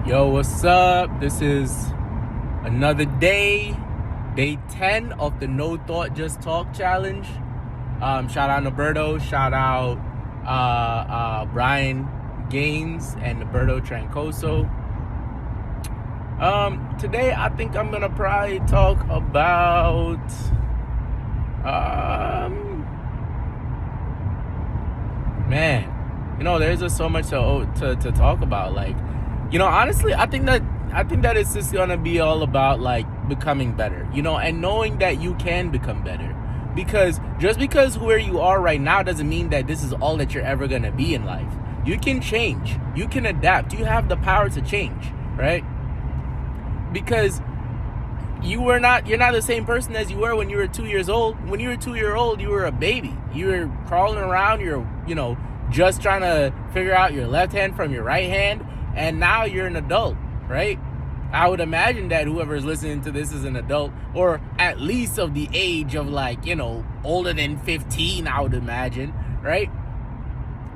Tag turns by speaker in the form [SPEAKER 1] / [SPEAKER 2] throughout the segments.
[SPEAKER 1] Yo, what's up? This is another day 10 of the No Thought Just Talk challenge. Shout out Roberto, shout out Brian Gaines and Roberto Trancoso. Today I think I'm gonna probably talk about there's just so much to talk about. Like, honestly, I think that it's just gonna be all about like becoming better, and knowing that you can become better. Because just because where you are right now doesn't mean that this is all that you're ever gonna be in life. You can change, you can adapt, you have the power to change, right? Because you're not the same person as you were when you were 2 years old. When you were 2 years old, you were a baby. You were crawling around, you're just trying to figure out your left hand from your right hand, and now you're an adult, right? I would imagine that whoever's listening to this is an adult, or at least of the age of older than 15, I would imagine, right?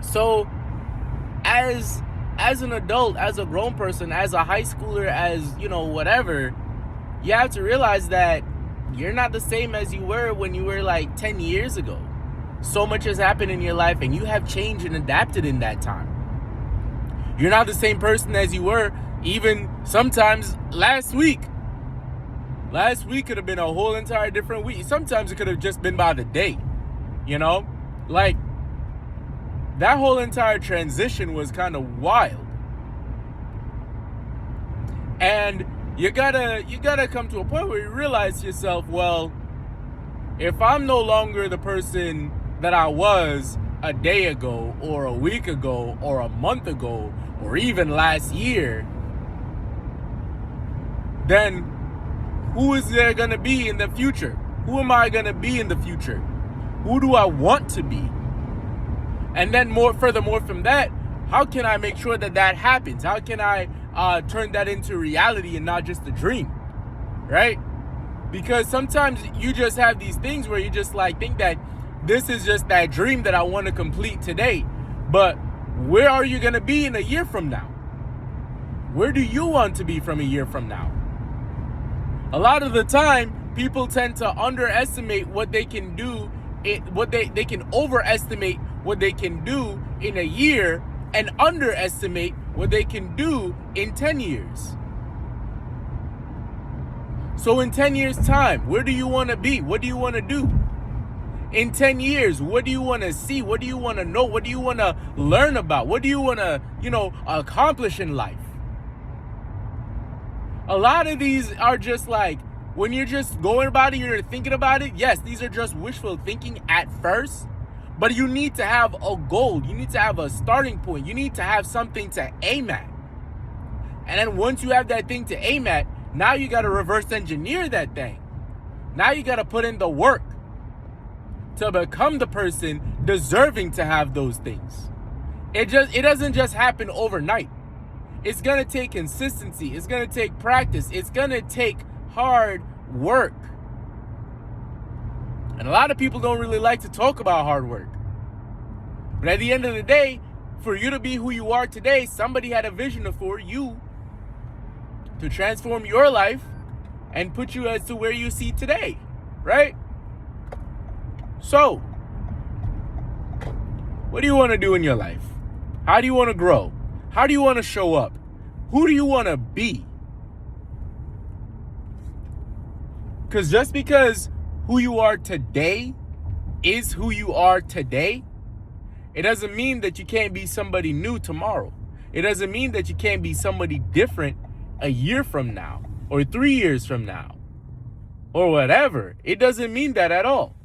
[SPEAKER 1] So as an adult, as a grown person, as a high schooler, as whatever, you have to realize that you're not the same as you were when you were like 10 years ago. So much has happened in your life, and you have changed and adapted in that time. You're not the same person as you were even sometimes last week. Last week could have been a whole entire different week. Sometimes it could have just been by the day, Like, that whole entire transition was kind of wild. And you gotta come to a point where you realize to yourself, well, if I'm no longer the person that I was a day ago or a week ago or a month ago or even last year, then who is there going to be in the future? Who am I going to be in the future? Who do I want to be? And then furthermore from that, how can I make sure that happens? How can I turn that into reality and not just a dream, right? Because sometimes you just have these things where you just think that this is just that dream that I want to complete today. But where are you going to be in a year from now? Where do you want to be from a year from now? A lot of the time, people tend to underestimate what they can do, they can overestimate what they can do in a year and underestimate what they can do in 10 years. So in 10 years' time, where do you want to be? What do you want to do? In 10 years, what do you want to see? What do you want to know? What do you want to learn about? What do you want to, accomplish in life? A lot of these are just when you're just going about it, you're thinking about it. Yes, these are just wishful thinking at first, but you need to have a goal. You need to have a starting point. You need to have something to aim at. And then once you have that thing to aim at, now you got to reverse engineer that thing. Now you got to put in the work to become the person deserving to have those things. It doesn't just happen overnight. It's going to take consistency. It's going to take practice. It's going to take hard work. And a lot of people don't really like to talk about hard work. But at the end of the day, for you to be who you are today, somebody had a vision for you to transform your life and put you as to where you see today, right? So, what do you want to do in your life? How do you want to grow? How do you want to show up? Who do you want to be? Because just because who you are today is who you are today, it doesn't mean that you can't be somebody new tomorrow. It doesn't mean that you can't be somebody different a year from now or 3 years from now or whatever. It doesn't mean that at all.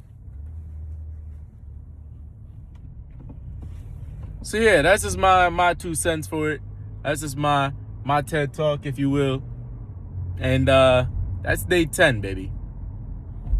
[SPEAKER 1] So yeah, that's just my 2 cents for it. That's just my TED Talk, if you will. And that's day 10, baby.